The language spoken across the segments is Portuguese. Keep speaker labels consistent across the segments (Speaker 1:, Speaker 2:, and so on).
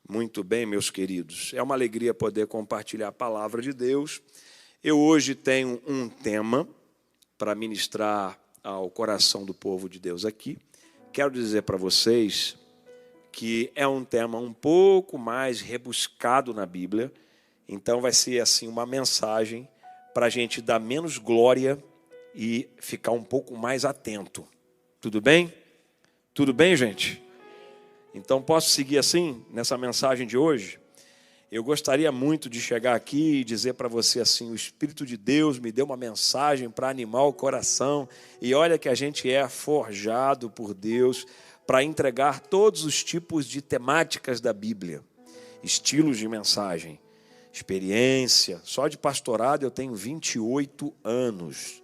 Speaker 1: Muito bem, meus queridos. É uma alegria poder compartilhar a palavra de Deus. Eu hoje tenho um tema para ministrar ao coração do povo de Deus aqui. Quero dizer para vocês que é um tema um pouco mais rebuscado na Bíblia. Então vai ser assim uma mensagem para a gente dar menos glória e ficar um pouco mais atento. Tudo bem? Tudo bem, gente? Então posso seguir assim nessa mensagem de hoje? Eu gostaria muito de chegar aqui e dizer para você assim: o Espírito de Deus me deu uma mensagem para animar o coração. E olha que a gente é forjado por Deus para entregar todos os tipos de temáticas da Bíblia, estilos de mensagem, experiência. Só de pastorado eu tenho 28 anos.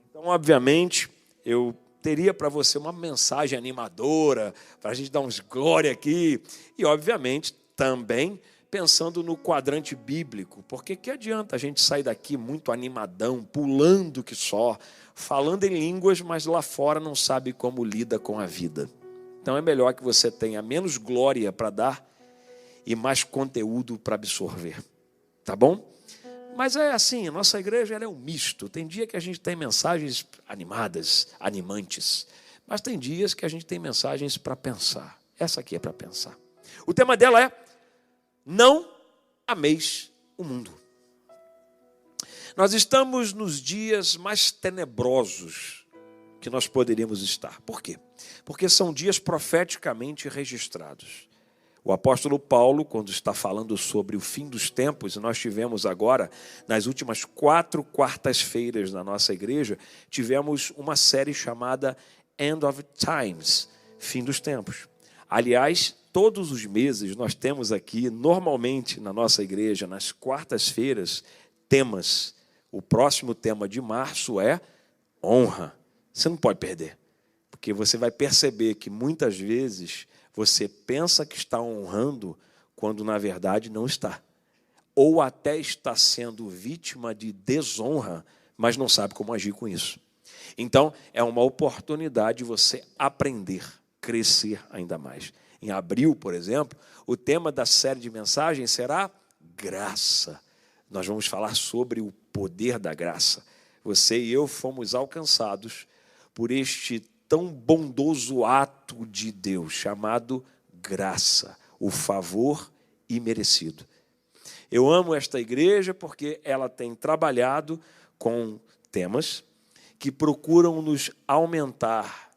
Speaker 1: Então, obviamente, eu teria para você uma mensagem animadora, para a gente dar uns glória aqui. E, obviamente, também pensando no quadrante bíblico, porque que adianta a gente sair daqui muito animadão, pulando que só, falando em línguas, mas lá fora não sabe como lida com a vida. Então é melhor que você tenha menos glória para dar e mais conteúdo para absorver. Tá bom? Mas é assim, a nossa igreja ela é um misto. Tem dia que a gente tem mensagens animadas, animantes, mas tem dias que a gente tem mensagens para pensar. Essa aqui é para pensar. O tema dela é: não ameis o mundo. Nós estamos nos dias mais tenebrosos que nós poderíamos estar. Por quê? Porque são dias profeticamente registrados. O apóstolo Paulo, quando está falando sobre o fim dos tempos, e nós tivemos agora, nas últimas 4 quartas-feiras na nossa igreja, tivemos uma série chamada End of Times, Fim dos Tempos. Aliás, todos os meses nós temos aqui, normalmente na nossa igreja, nas quartas-feiras, temas. O próximo tema de março é honra. Você não pode perder, porque você vai perceber que muitas vezes você pensa que está honrando quando na verdade não está. Ou até está sendo vítima de desonra, mas não sabe como agir com isso. Então, é uma oportunidade de você aprender, crescer ainda mais. Em abril, por exemplo, o tema da série de mensagens será graça. Nós vamos falar sobre o poder da graça. Você e eu fomos alcançados por este tão bondoso ato de Deus, chamado graça, o favor imerecido. Eu amo esta igreja porque ela tem trabalhado com temas que procuram nos aumentar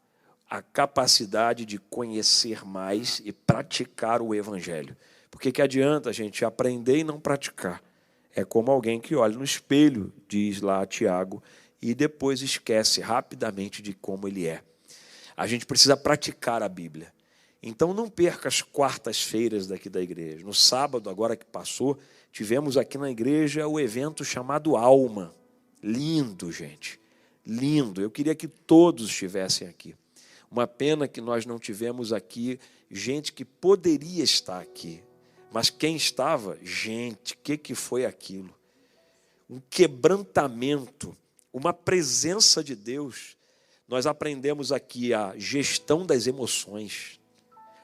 Speaker 1: a capacidade de conhecer mais e praticar o Evangelho. Porque que adianta a gente aprender e não praticar? É como alguém que olha no espelho, diz lá Tiago, e depois esquece rapidamente de como ele é. A gente precisa praticar a Bíblia. Então não perca as quartas-feiras daqui da igreja. No sábado, agora que passou, tivemos aqui na igreja o evento chamado Alma. Lindo, gente. Lindo. Eu queria que todos estivessem aqui. Uma pena que nós não tivemos aqui gente que poderia estar aqui. Mas quem estava, gente, o que foi aquilo? Um quebrantamento, uma presença de Deus. Nós aprendemos aqui a gestão das emoções.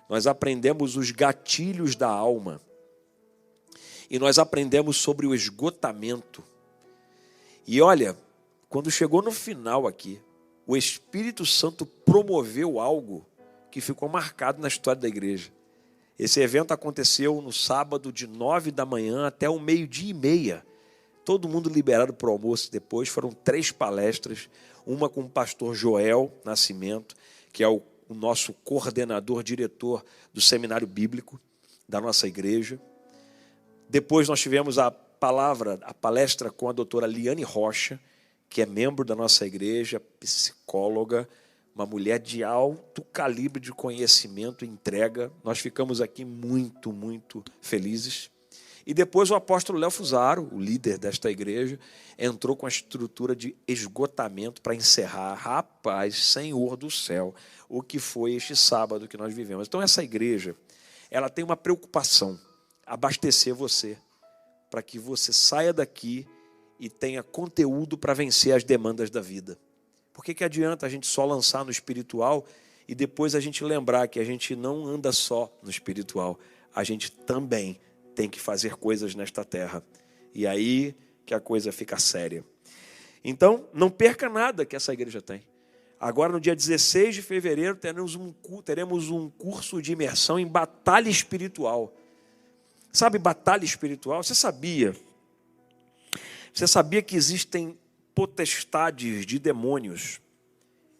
Speaker 1: Nós aprendemos os gatilhos da alma. E nós aprendemos sobre o esgotamento. E olha, quando chegou no final aqui, o Espírito Santo promoveu algo que ficou marcado na história da igreja. Esse evento aconteceu no sábado de 9 da manhã até o 12:30. Todo mundo liberado para o almoço depois. Foram 3 palestras, uma com o pastor Joel Nascimento, que é o nosso coordenador, diretor do seminário bíblico da nossa igreja. Depois nós tivemos a palestra com a doutora Liane Rocha, que é membro da nossa igreja, psicóloga, uma mulher de alto calibre de conhecimento e entrega. Nós ficamos aqui muito, muito felizes. E depois o apóstolo Léo Fusaro, o líder desta igreja, entrou com a estrutura de esgotamento para encerrar. Rapaz, Senhor do céu, o que foi este sábado que nós vivemos. Então essa igreja, ela tem uma preocupação, abastecer você, para que você saia daqui e tenha conteúdo para vencer as demandas da vida. Por que adianta a gente só lançar no espiritual e depois a gente lembrar que a gente não anda só no espiritual, a gente também tem que fazer coisas nesta terra. E aí que a coisa fica séria. Então, não perca nada que essa igreja tem. Agora, no dia 16 de fevereiro, teremos um curso de imersão em batalha espiritual. Sabe batalha espiritual? Você sabia que existem potestades de demônios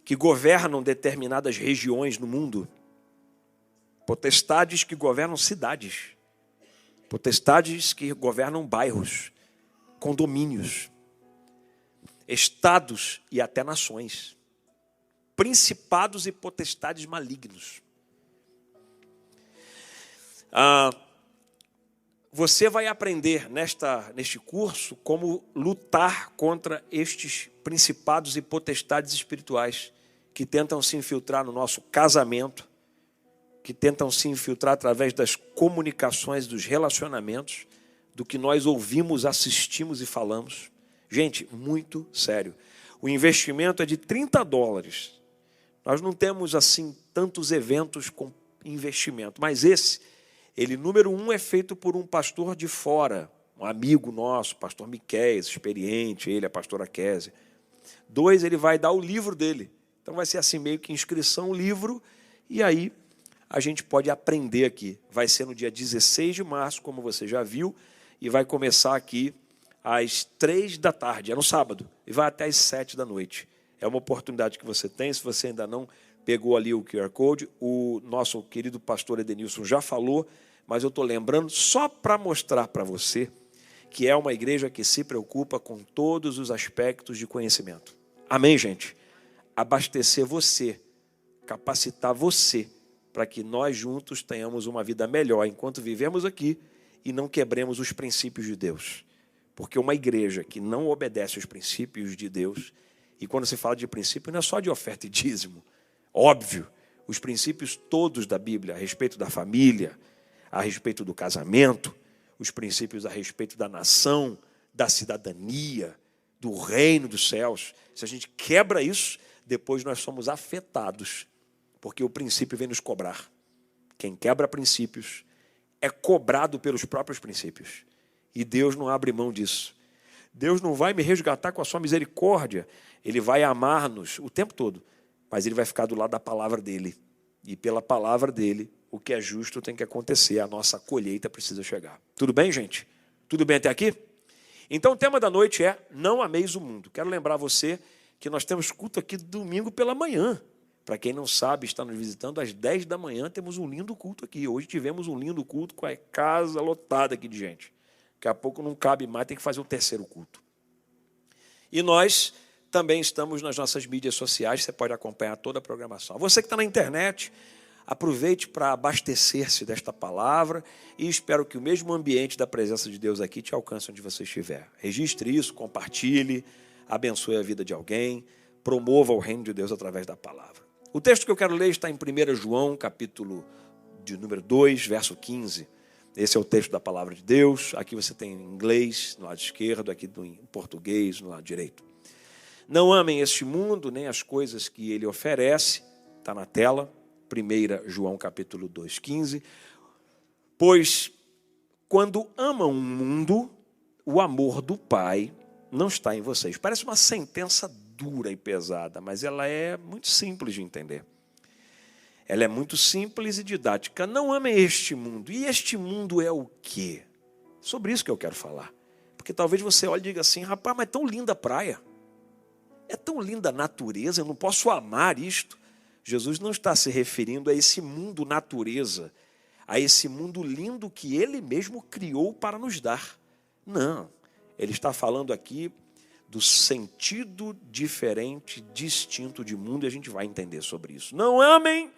Speaker 1: que governam determinadas regiões no mundo? Potestades que governam cidades. Potestades que governam bairros, condomínios, estados e até nações. Principados e potestades malignos. Você vai aprender neste curso como lutar contra estes principados e potestades espirituais que tentam se infiltrar no nosso casamento, que tentam se infiltrar através das comunicações, dos relacionamentos, do que nós ouvimos, assistimos e falamos. Gente, muito sério. O investimento é de $30. Nós não temos, assim, tantos eventos com investimento. Mas ele, número 1, é feito por um pastor de fora, um amigo nosso, pastor Miquéias, experiente, ele, a pastora Kézia. 2, ele vai dar o livro dele. Então vai ser assim, meio que inscrição, livro, e aí a gente pode aprender aqui. Vai ser no dia 16 de março, como você já viu, e vai começar aqui às 3 da tarde, é no sábado, e vai até às 7 da noite. É uma oportunidade que você tem, se você ainda não pegou ali o QR Code, o nosso querido pastor Edenilson já falou, mas eu estou lembrando só para mostrar para você que é uma igreja que se preocupa com todos os aspectos de conhecimento. Amém, gente? Abastecer você, capacitar você, para que nós juntos tenhamos uma vida melhor enquanto vivemos aqui e não quebremos os princípios de Deus. Porque uma igreja que não obedece aos princípios de Deus, e quando se fala de princípio, não é só de oferta e dízimo. Óbvio, os princípios todos da Bíblia, a respeito da família, a respeito do casamento, os princípios a respeito da nação, da cidadania, do reino dos céus. Se a gente quebra isso, depois nós somos afetados, porque o princípio vem nos cobrar. Quem quebra princípios é cobrado pelos próprios princípios. E Deus não abre mão disso. Deus não vai me resgatar com a sua misericórdia. Ele vai amar-nos o tempo todo. Mas ele vai ficar do lado da palavra dele. E pela palavra dele, o que é justo tem que acontecer. A nossa colheita precisa chegar. Tudo bem, gente? Tudo bem até aqui? Então o tema da noite é Não Ameis o Mundo. Quero lembrar você que nós temos culto aqui domingo pela manhã. Para quem não sabe, está nos visitando, às 10 da manhã temos um lindo culto aqui. Hoje tivemos um lindo culto com a casa lotada aqui de gente. Daqui a pouco não cabe mais, tem que fazer o terceiro culto. E nós também estamos nas nossas mídias sociais, você pode acompanhar toda a programação. Você que está na internet, aproveite para abastecer-se desta palavra e espero que o mesmo ambiente da presença de Deus aqui te alcance onde você estiver. Registre isso, compartilhe, abençoe a vida de alguém, promova o reino de Deus através da palavra. O texto que eu quero ler está em 1 João, capítulo de número 2, verso 15. Esse é o texto da palavra de Deus. Aqui você tem em inglês, no lado esquerdo, aqui em português, no lado direito. Não amem este mundo, nem as coisas que ele oferece. Está na tela. 1 João, capítulo 2, 15. Pois, quando amam o mundo, o amor do Pai não está em vocês. Parece uma sentença dura e pesada, mas ela é muito simples de entender. Ela é muito simples e didática. Não amem este mundo. E este mundo é o quê? Sobre isso que eu quero falar. Porque talvez você olhe e diga assim, rapaz, mas é tão linda a praia. É tão linda a natureza, eu não posso amar isto. Jesus não está se referindo a esse mundo natureza, a esse mundo lindo que Ele mesmo criou para nos dar. Não, Ele está falando aqui do sentido diferente, distinto de mundo, e a gente vai entender sobre isso. Não amem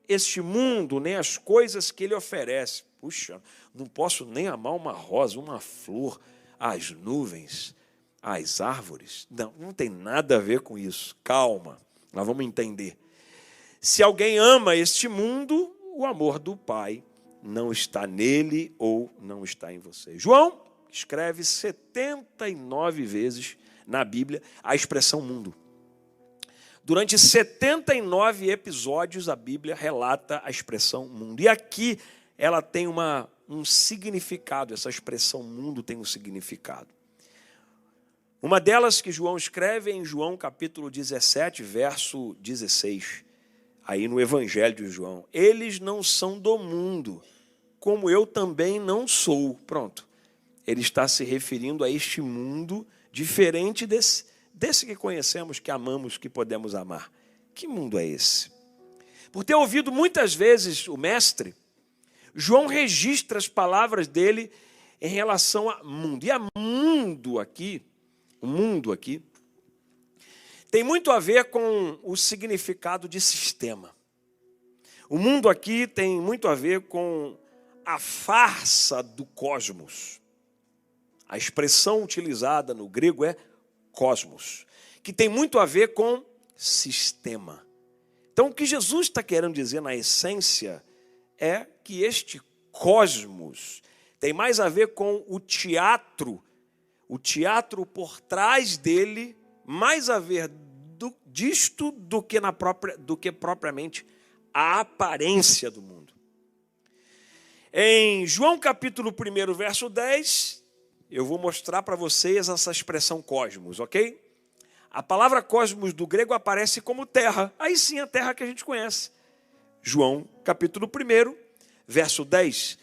Speaker 1: este mundo, nem as coisas que ele oferece. Puxa, não posso nem amar uma rosa, uma flor, as nuvens, as árvores. Não tem nada a ver com isso. Calma, nós vamos entender. Se alguém ama este mundo, o amor do Pai não está nele ou não está em você. João escreve 79 vezes na Bíblia a expressão mundo. Durante 79 episódios, a Bíblia relata a expressão mundo. E aqui ela tem um significado, essa expressão mundo tem um significado. Uma delas que João escreve é em João capítulo 17, verso 16, aí no Evangelho de João. Eles não são do mundo, como eu também não sou. Pronto. Ele está se referindo a este mundo diferente desse que conhecemos, que amamos, que podemos amar. Que mundo é esse? Por ter ouvido muitas vezes o mestre, João registra as palavras dele em relação a mundo. E a mundo aqui, o mundo aqui, tem muito a ver com o significado de sistema. O mundo aqui tem muito a ver com a farsa do cosmos. A expressão utilizada no grego é cosmos, que tem muito a ver com sistema. Então, o que Jesus está querendo dizer na essência é que este cosmos tem mais a ver com o teatro por trás dele, mais a ver disto do que propriamente a aparência do mundo. Em João capítulo 1, verso 10, eu vou mostrar para vocês essa expressão cosmos, ok? A palavra cosmos do grego aparece como terra. Aí sim, a terra que a gente conhece. João capítulo 1, verso 10.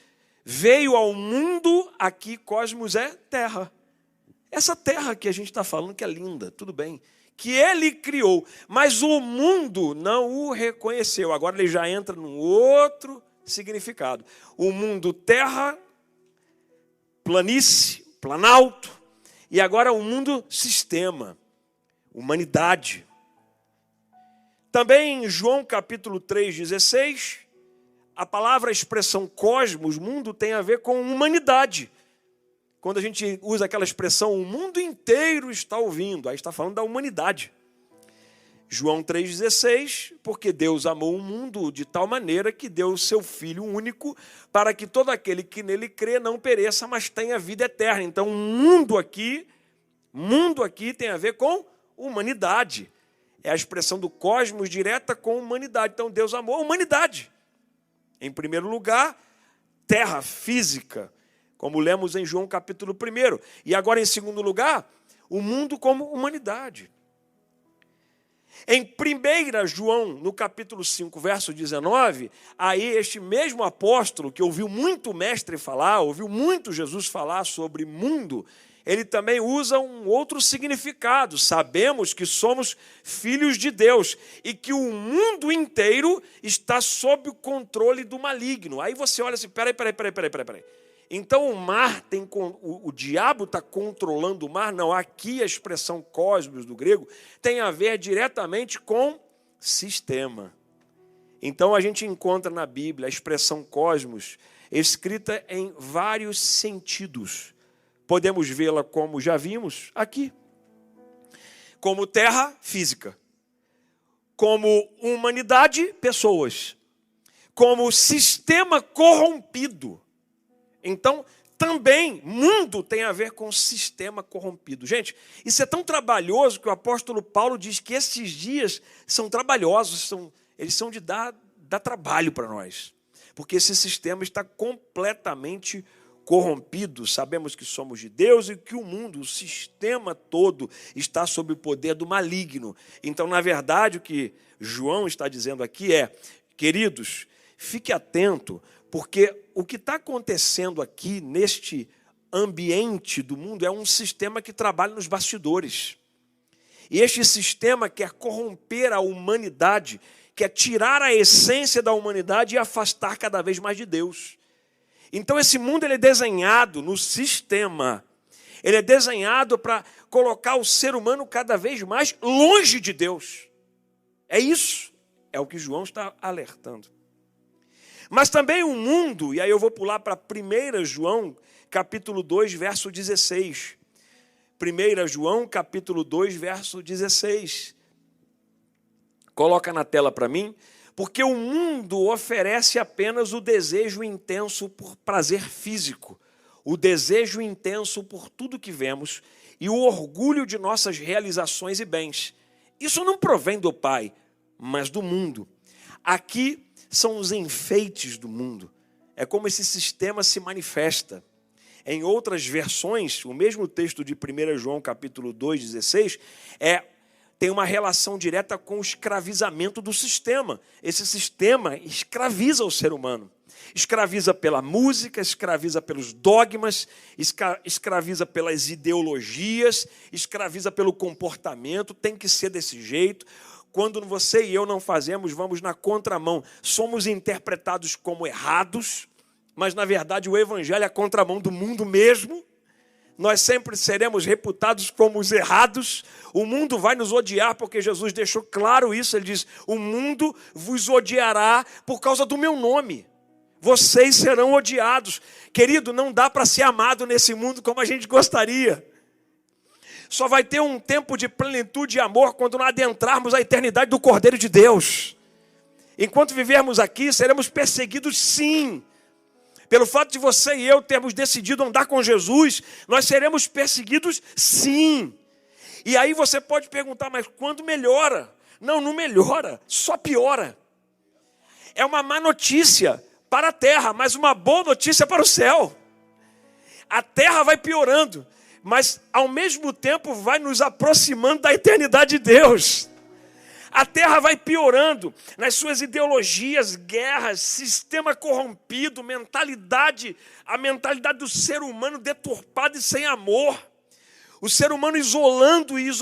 Speaker 1: Veio ao mundo, aqui cosmos é terra. Essa terra que a gente está falando que é linda, tudo bem. Que ele criou, mas o mundo não o reconheceu. Agora ele já entra num outro significado. O mundo terra, planície, planalto, e agora o mundo sistema, humanidade. Também em João capítulo 3,16, a palavra, a expressão cosmos, mundo, tem a ver com humanidade. Quando a gente usa aquela expressão, o mundo inteiro está ouvindo, aí está falando da humanidade. João 3,16, porque Deus amou o mundo de tal maneira que deu o seu Filho único para que todo aquele que nele crê não pereça, mas tenha vida eterna. Então, mundo aqui tem a ver com humanidade. É a expressão do cosmos direta com humanidade. Então, Deus amou a humanidade. Em primeiro lugar, terra física, como lemos em João capítulo 1. E agora, em segundo lugar, o mundo como humanidade. Em 1 João, no capítulo 5, verso 19, aí este mesmo apóstolo, que ouviu muito o mestre falar, ouviu muito Jesus falar sobre mundo, ele também usa um outro significado. Sabemos que somos filhos de Deus e que o mundo inteiro está sob o controle do maligno. Aí você olha assim, peraí. Então o mar o diabo está controlando o mar? Não, aqui a expressão cosmos do grego tem a ver diretamente com sistema. Então a gente encontra na Bíblia a expressão cosmos escrita em vários sentidos. Podemos vê-la como já vimos aqui, como terra física, como humanidade, pessoas, como sistema corrompido. Então, também, mundo tem a ver com sistema corrompido. Gente, isso é tão trabalhoso que o apóstolo Paulo diz que esses dias são trabalhosos, eles são de dar trabalho para nós. Porque esse sistema está completamente corrompido. Sabemos que somos de Deus e que o mundo, o sistema todo, está sob o poder do maligno. Então, na verdade, o que João está dizendo aqui é, queridos, fique atento, porque o que está acontecendo aqui neste ambiente do mundo é um sistema que trabalha nos bastidores. E este sistema quer corromper a humanidade, quer tirar a essência da humanidade e afastar cada vez mais de Deus. Então esse mundo ele é desenhado no sistema. Ele é desenhado para colocar o ser humano cada vez mais longe de Deus. É isso. É o que João está alertando. Mas também o mundo, e aí eu vou pular para 1 João, capítulo 2, verso 16. 1 João, capítulo 2, verso 16. Coloca na tela para mim. Porque o mundo oferece apenas o desejo intenso por prazer físico, o desejo intenso por tudo que vemos e o orgulho de nossas realizações e bens. Isso não provém do Pai, mas do mundo. Aqui são os enfeites do mundo. É como esse sistema se manifesta. Em outras versões, o mesmo texto de 1 João capítulo 2,16, tem uma relação direta com o escravizamento do sistema. Esse sistema escraviza o ser humano. Escraviza pela música, escraviza pelos dogmas, escraviza pelas ideologias, escraviza pelo comportamento. Tem que ser desse jeito. Quando você e eu não fazemos, vamos na contramão. Somos interpretados como errados, mas na verdade o evangelho é a contramão do mundo mesmo. Nós sempre seremos reputados como os errados. O mundo vai nos odiar porque Jesus deixou claro isso. Ele diz, o mundo vos odiará por causa do meu nome. Vocês serão odiados. Querido, não dá para ser amado nesse mundo como a gente gostaria. Só vai ter um tempo de plenitude e amor quando nós adentrarmos a eternidade do Cordeiro de Deus. Enquanto vivermos aqui, seremos perseguidos sim. Pelo fato de você e eu termos decidido andar com Jesus, nós seremos perseguidos sim. E aí você pode perguntar, mas quando melhora? Não, não melhora, só piora. É uma má notícia para a terra, mas uma boa notícia para o céu. A terra vai piorando, mas ao mesmo tempo vai nos aproximando da eternidade de Deus. A terra vai piorando nas suas ideologias, guerras, sistema corrompido, a mentalidade do ser humano deturpada e sem amor. O ser humano isolando e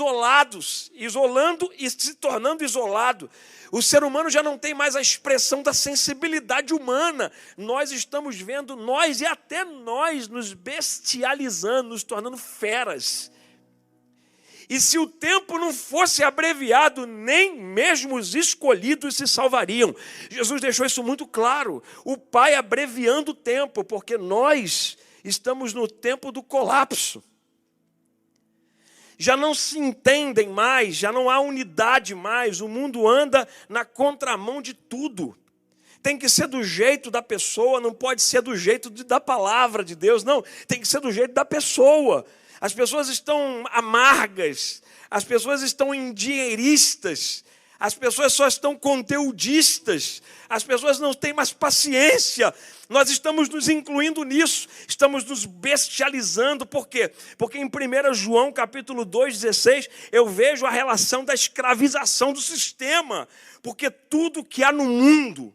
Speaker 1: se tornando isolado. O ser humano já não tem mais a expressão da sensibilidade humana. Nós estamos vendo, nós e até nós, nos bestializando, nos tornando feras. E se o tempo não fosse abreviado, nem mesmo os escolhidos se salvariam. Jesus deixou isso muito claro. O Pai abreviando o tempo, porque nós estamos no tempo do colapso. Já não se entendem mais, já não há unidade mais. O mundo anda na contramão de tudo. Tem que ser do jeito da pessoa, não pode ser do jeito da palavra de Deus. Não, tem que ser do jeito da pessoa. As pessoas estão amargas, as pessoas estão endinheiristas, as pessoas só estão conteudistas, as pessoas não têm mais paciência. Nós estamos nos incluindo nisso, estamos nos bestializando. Por quê? Porque em 1 João capítulo 2,16, eu vejo a relação da escravização do sistema. Porque tudo que há no mundo,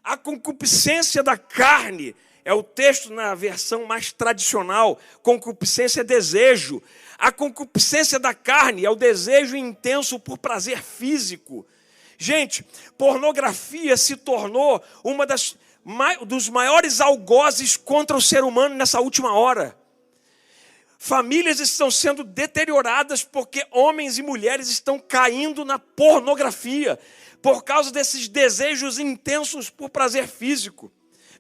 Speaker 1: a concupiscência da carne, é o texto na versão mais tradicional, concupiscência é desejo. A concupiscência da carne é o desejo intenso por prazer físico. Gente, pornografia se tornou dos maiores algozes contra o ser humano nessa última hora. Famílias estão sendo deterioradas porque homens e mulheres estão caindo na pornografia por causa desses desejos intensos por prazer físico.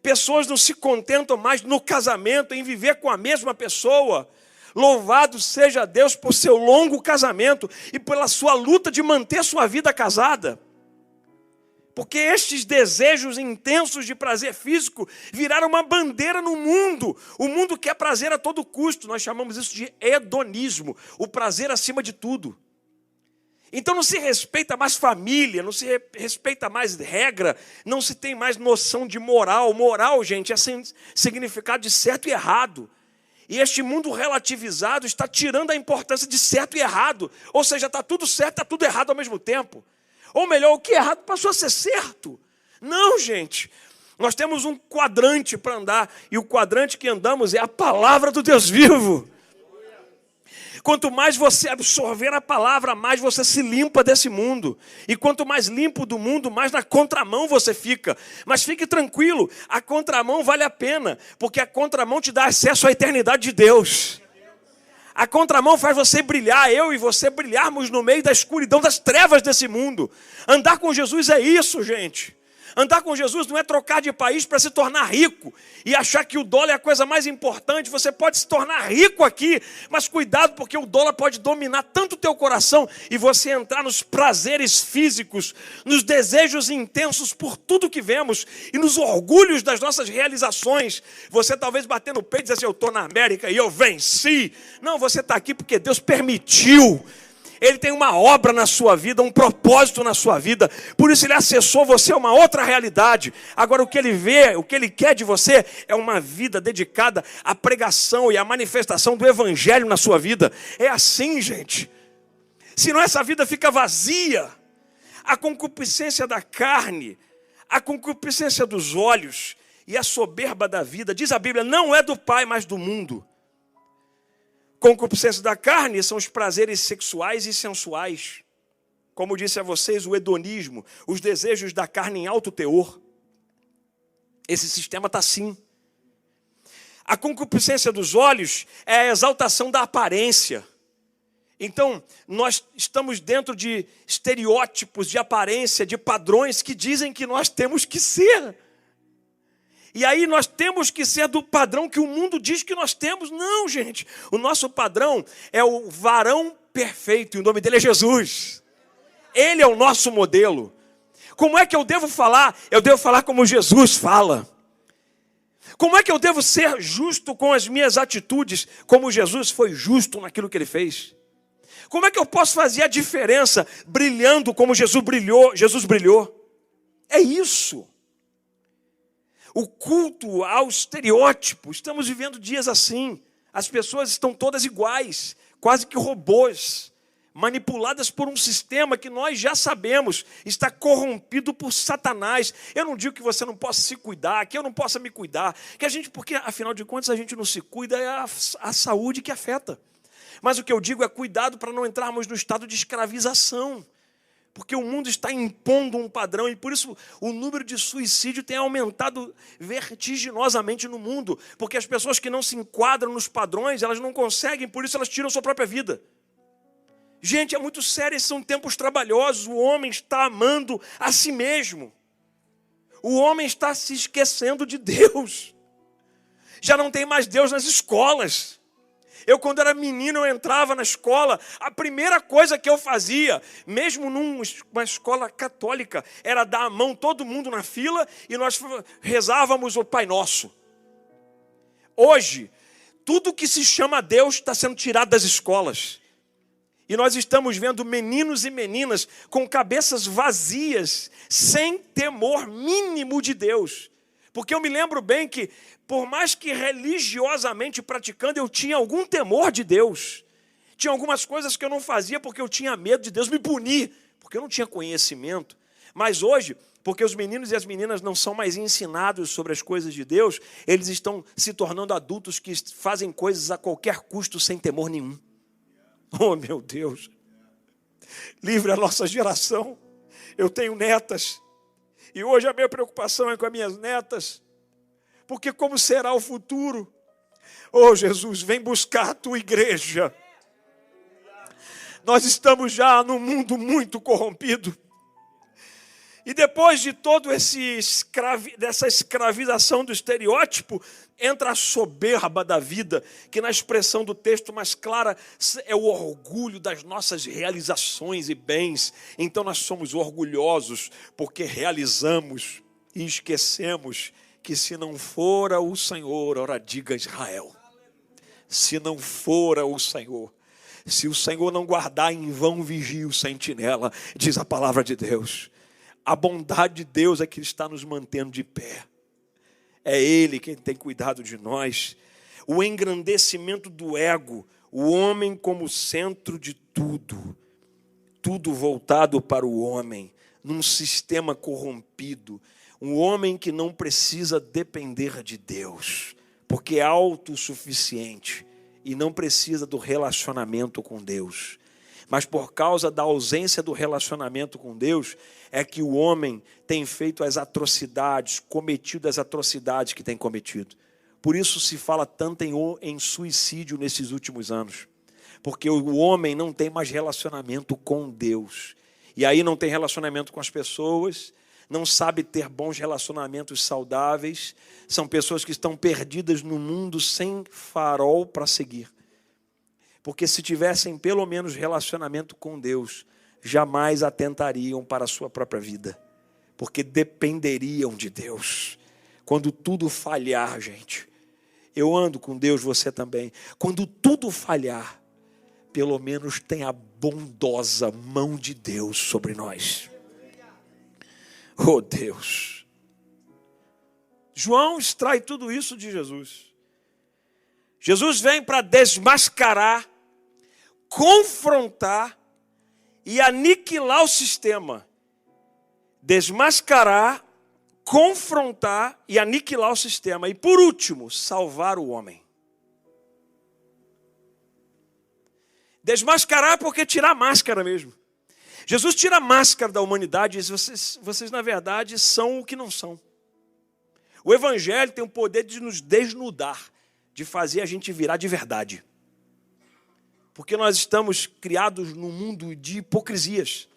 Speaker 1: Pessoas não se contentam mais no casamento, em viver com a mesma pessoa. Louvado seja Deus por seu longo casamento e pela sua luta de manter sua vida casada. Porque estes desejos intensos de prazer físico viraram uma bandeira no mundo. O mundo quer prazer a todo custo. Nós chamamos isso de hedonismo, o prazer acima de tudo. Então não se respeita mais família, não se respeita mais regra, não se tem mais noção de moral. Moral, gente, é significado de certo e errado. E este mundo relativizado está tirando a importância de certo e errado. Ou seja, está tudo certo, está tudo errado ao mesmo tempo. Ou melhor, o que é errado passou a ser certo. Não, gente. Nós temos um quadrante para andar, e o quadrante que andamos é a palavra do Deus vivo. Quanto mais você absorver a palavra, mais você se limpa desse mundo. E quanto mais limpo do mundo, mais na contramão você fica. Mas fique tranquilo, a contramão vale a pena, porque a contramão te dá acesso à eternidade de Deus. A contramão faz você brilhar, eu e você brilharmos no meio da escuridão das trevas desse mundo. Andar com Jesus é isso, gente. Andar com Jesus não é trocar de país para se tornar rico e achar que o dólar é a coisa mais importante. Você pode se tornar rico aqui, mas cuidado, porque o dólar pode dominar tanto o teu coração e você entrar nos prazeres físicos, nos desejos intensos por tudo que vemos e nos orgulhos das nossas realizações. Você talvez bater no peito e dizer assim, eu estou na América e eu venci. Não, você está aqui porque Deus permitiu. Ele tem uma obra na sua vida, um propósito na sua vida. Por isso ele acessou você a uma outra realidade. Agora o que ele vê, o que ele quer de você é uma vida dedicada à pregação e à manifestação do evangelho na sua vida. É assim, gente. Senão essa vida fica vazia. A concupiscência da carne, a concupiscência dos olhos e a soberba da vida, diz a Bíblia, não é do Pai, mas do mundo. Concupiscência da carne são os prazeres sexuais e sensuais. Como disse a vocês, o hedonismo, os desejos da carne em alto teor. Esse sistema está assim. A concupiscência dos olhos é a exaltação da aparência. Então, nós estamos dentro de estereótipos de aparência, de padrões que dizem que nós temos que ser. E aí nós temos que ser do padrão que o mundo diz que nós temos. Não, gente. O nosso padrão é o varão perfeito. E o nome dele é Jesus. Ele é o nosso modelo. Como é que eu devo falar? Eu devo falar como Jesus fala. Como é que eu devo ser justo com as minhas atitudes? Como Jesus foi justo naquilo que ele fez. Como é que eu posso fazer a diferença brilhando como Jesus brilhou? É isso. O culto ao estereótipo, estamos vivendo dias assim. As pessoas estão todas iguais, quase que robôs, manipuladas por um sistema que nós já sabemos, está corrompido por Satanás. Eu não digo que você não possa se cuidar, que eu não possa me cuidar, porque afinal de contas a gente não se cuida, é a saúde que afeta. Mas o que eu digo é cuidado para não entrarmos no estado de escravização. Porque o mundo está impondo um padrão e por isso o número de suicídio tem aumentado vertiginosamente no mundo. Porque as pessoas que não se enquadram nos padrões, elas não conseguem, por isso elas tiram sua própria vida. Gente, é muito sério, esses são tempos trabalhosos, o homem está amando a si mesmo. O homem está se esquecendo de Deus. Já não tem mais Deus nas escolas. Eu, quando era menino, eu entrava na escola, a primeira coisa que eu fazia, mesmo numa escola católica, era dar a mão todo mundo na fila e nós rezávamos o Pai Nosso. Hoje, tudo que se chama Deus está sendo tirado das escolas. E nós estamos vendo meninos e meninas com cabeças vazias, sem temor mínimo de Deus. Porque eu me lembro bem que, por mais que religiosamente praticando, eu tinha algum temor de Deus. Tinha algumas coisas que eu não fazia porque eu tinha medo de Deus me punir, porque eu não tinha conhecimento. Mas hoje, porque os meninos e as meninas não são mais ensinados sobre as coisas de Deus, eles estão se tornando adultos que fazem coisas a qualquer custo sem temor nenhum. Oh, meu Deus! Livre a nossa geração. Eu tenho netas. E hoje a minha preocupação é com as minhas netas, porque como será o futuro? Oh, Jesus, vem buscar a tua igreja. Nós estamos já num mundo muito corrompido. E depois de todo dessa escravização do estereótipo, entra a soberba da vida, que na expressão do texto mais clara é o orgulho das nossas realizações e bens. Então nós somos orgulhosos porque realizamos e esquecemos que se não fora o Senhor, ora diga Israel, se não fora o Senhor, se o Senhor não guardar, em vão vigia o sentinela, diz a palavra de Deus. A bondade de Deus é que está nos mantendo de pé. É Ele quem tem cuidado de nós. O engrandecimento do ego, o homem como centro de tudo. Tudo voltado para o homem, num sistema corrompido. Um homem que não precisa depender de Deus, porque é autossuficiente e não precisa do relacionamento com Deus. Mas por causa da ausência do relacionamento com Deus, é que o homem tem feito as atrocidades, cometido as atrocidades que tem cometido. Por isso se fala tanto em suicídio nesses últimos anos. Porque o homem não tem mais relacionamento com Deus. E aí não tem relacionamento com as pessoas, não sabe ter bons relacionamentos saudáveis. São pessoas que estão perdidas no mundo sem farol para seguir. Porque se tivessem pelo menos relacionamento com Deus, jamais atentariam para a sua própria vida. Porque dependeriam de Deus. Quando tudo falhar, gente, eu ando com Deus, você também. Quando tudo falhar, pelo menos tem a bondosa mão de Deus sobre nós. Oh Deus! João extrai tudo isso de Jesus. Jesus vem para desmascarar, confrontar e aniquilar o sistema. Desmascarar, confrontar e aniquilar o sistema. E por último, salvar o homem. Desmascarar porque tirar a máscara mesmo. Jesus tira a máscara da humanidade e diz, vocês na verdade são o que não são. O Evangelho tem o poder de nos desnudar, de fazer a gente virar de verdade. Porque nós estamos criados num mundo de hipocrisias.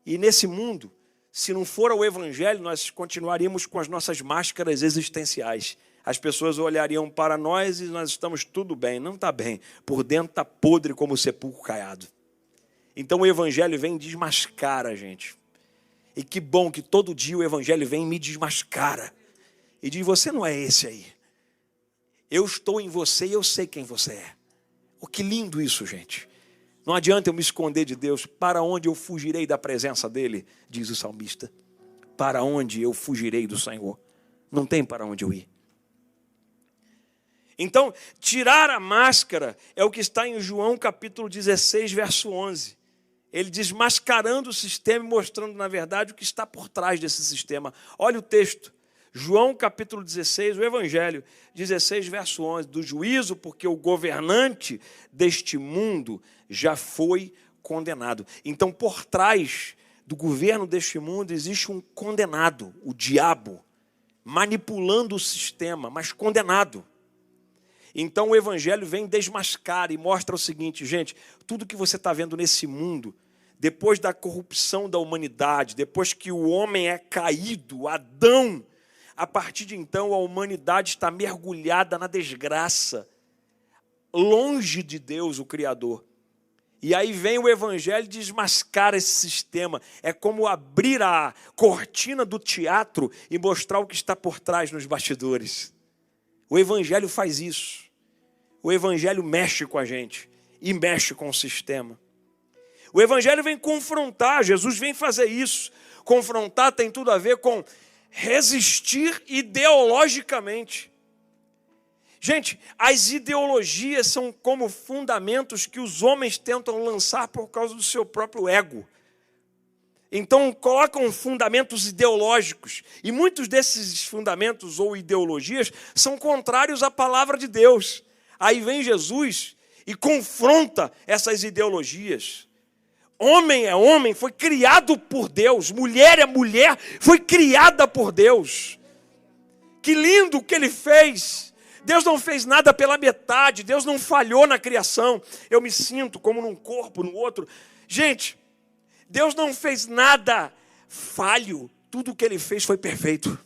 Speaker 1: E nesse mundo, se não for o Evangelho, nós continuaríamos com as nossas máscaras existenciais. As pessoas olhariam para nós e nós estamos tudo bem. Não está bem. Por dentro está podre como o sepulcro caiado. Então o Evangelho vem e desmascara a gente. E que bom que todo dia o Evangelho vem e me desmascara. E diz, você não é esse aí. Eu estou em você e eu sei quem você é. Oh, que lindo isso, gente. Não adianta eu me esconder de Deus. Para onde eu fugirei da presença dEle? Diz o salmista. Para onde eu fugirei do Senhor? Não tem para onde eu ir. Então, tirar a máscara é o que está em João capítulo 16, verso 11. Ele desmascarando o sistema e mostrando, na verdade, o que está por trás desse sistema. Olha o texto. João capítulo 16, o Evangelho 16, verso 11. Do juízo, porque o governante deste mundo já foi condenado. Então, por trás do governo deste mundo existe um condenado, o diabo, manipulando o sistema, mas condenado. Então o Evangelho vem desmascar e mostra o seguinte, gente, tudo que você está vendo nesse mundo, depois da corrupção da humanidade, depois que o homem é caído, Adão, a partir de então a humanidade está mergulhada na desgraça, longe de Deus, o Criador. E aí vem o Evangelho e desmascara esse sistema. É como abrir a cortina do teatro e mostrar o que está por trás nos bastidores. O Evangelho faz isso. O Evangelho mexe com a gente e mexe com o sistema. O Evangelho vem confrontar, Jesus vem fazer isso. Confrontar tem tudo a ver com resistir ideologicamente. Gente, as ideologias são como fundamentos que os homens tentam lançar por causa do seu próprio ego. Então, colocam fundamentos ideológicos. E muitos desses fundamentos ou ideologias são contrários à palavra de Deus. Aí vem Jesus e confronta essas ideologias. Homem é homem, foi criado por Deus. Mulher é mulher, foi criada por Deus. Que lindo que Ele fez. Deus não fez nada pela metade. Deus não falhou na criação. Eu me sinto como num corpo, no outro. Gente, Deus não fez nada falho. Tudo o que Ele fez foi perfeito.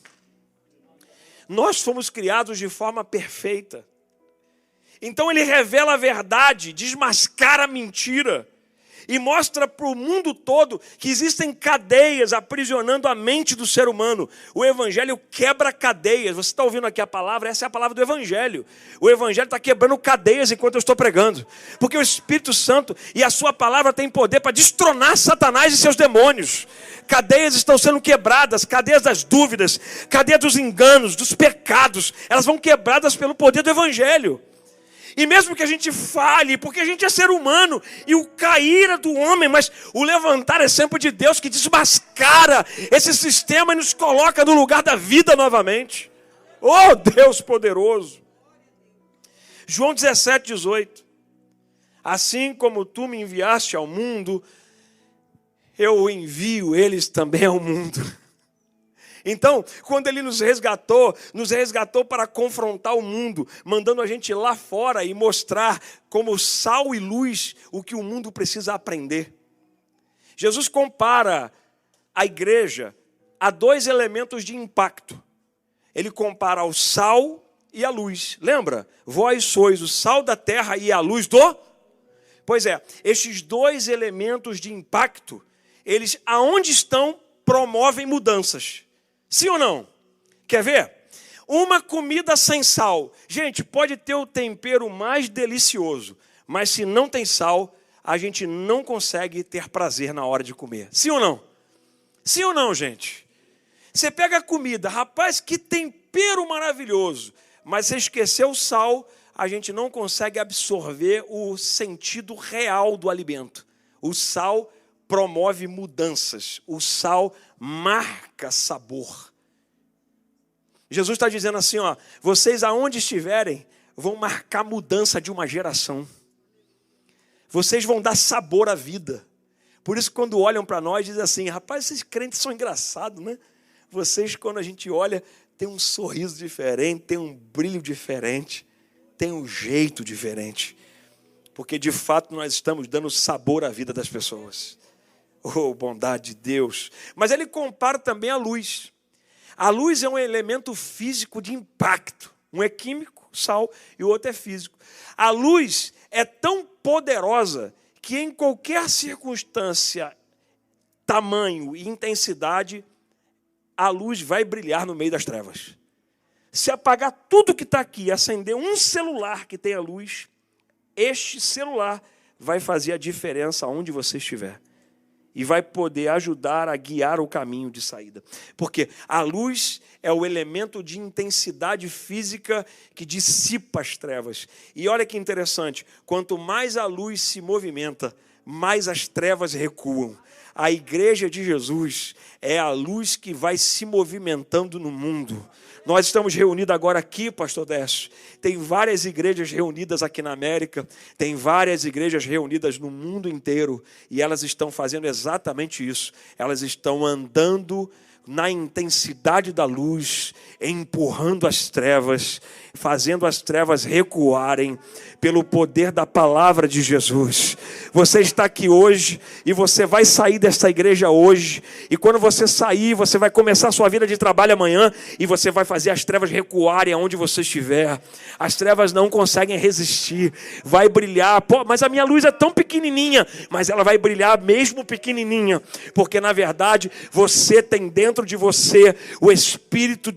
Speaker 1: Nós fomos criados de forma perfeita. Então Ele revela a verdade, desmascara a mentira. E mostra para o mundo todo que existem cadeias aprisionando a mente do ser humano. O Evangelho quebra cadeias. Você está ouvindo aqui a palavra? Essa é a palavra do Evangelho. O Evangelho está quebrando cadeias enquanto eu estou pregando. Porque o Espírito Santo e a sua palavra têm poder para destronar Satanás e seus demônios. Cadeias estão sendo quebradas, cadeias das dúvidas, cadeias dos enganos, dos pecados. Elas vão quebradas pelo poder do Evangelho. E mesmo que a gente falhe, porque a gente é ser humano, e o cair é do homem, mas o levantar é sempre de Deus, que desmascara esse sistema e nos coloca no lugar da vida novamente. Oh, Deus poderoso! João 17, 18. Assim como tu me enviaste ao mundo, eu envio eles também ao mundo. Então, quando Ele nos resgatou para confrontar o mundo, mandando a gente ir lá fora e mostrar como sal e luz o que o mundo precisa aprender. Jesus compara a igreja a dois elementos de impacto. Ele compara o sal e a luz. Lembra? Vós sois o sal da terra e a luz do... Pois é, estes dois elementos de impacto, eles, aonde estão, promovem mudanças. Sim ou não? Quer ver? Uma comida sem sal. Gente, pode ter o tempero mais delicioso, Mas se não tem sal, a gente não consegue ter prazer na hora de comer. Sim ou não? Sim ou não, gente? Você pega a comida, rapaz, que tempero maravilhoso, mas você esqueceu o sal, a gente não consegue absorver o sentido real do alimento. O sal promove mudanças, o sal marca sabor. Jesus está dizendo assim, ó, vocês aonde estiverem vão marcar mudança de uma geração. Vocês vão dar sabor à vida. Por isso, quando olham para nós, dizem assim, rapaz, esses crentes são engraçados, né? Vocês, quando a gente olha, tem um sorriso diferente, tem um brilho diferente, tem um jeito diferente. Porque, de fato, nós estamos dando sabor à vida das pessoas. Oh, bondade de Deus. Mas ele compara também a luz. A luz é um elemento físico de impacto. Um é químico, sal, e o outro é físico. A luz é tão poderosa que em qualquer circunstância, tamanho e intensidade, a luz vai brilhar no meio das trevas. Se apagar tudo que está aqui, acender um celular que tenha luz, este celular vai fazer a diferença onde você estiver. E vai poder ajudar a guiar o caminho de saída. Porque a luz é o elemento de intensidade física que dissipa as trevas. E olha que interessante, quanto mais a luz se movimenta, mais as trevas recuam. A igreja de Jesus é a luz que vai se movimentando no mundo. Nós estamos reunidos agora aqui, pastor Décio. Tem várias igrejas reunidas aqui na América, tem várias igrejas reunidas no mundo inteiro, e elas estão fazendo exatamente isso. Elas estão andando na intensidade da luz, empurrando as trevas, fazendo as trevas recuarem pelo poder da palavra de Jesus. Você está aqui hoje e você vai sair dessa igreja hoje, e quando você sair, você vai começar a sua vida de trabalho amanhã e você vai fazer as trevas recuarem aonde você estiver. As trevas não conseguem resistir, vai brilhar. Pô, mas a minha luz é tão pequenininha, mas ela vai brilhar mesmo pequenininha, porque na verdade você tem dentro de você o Espírito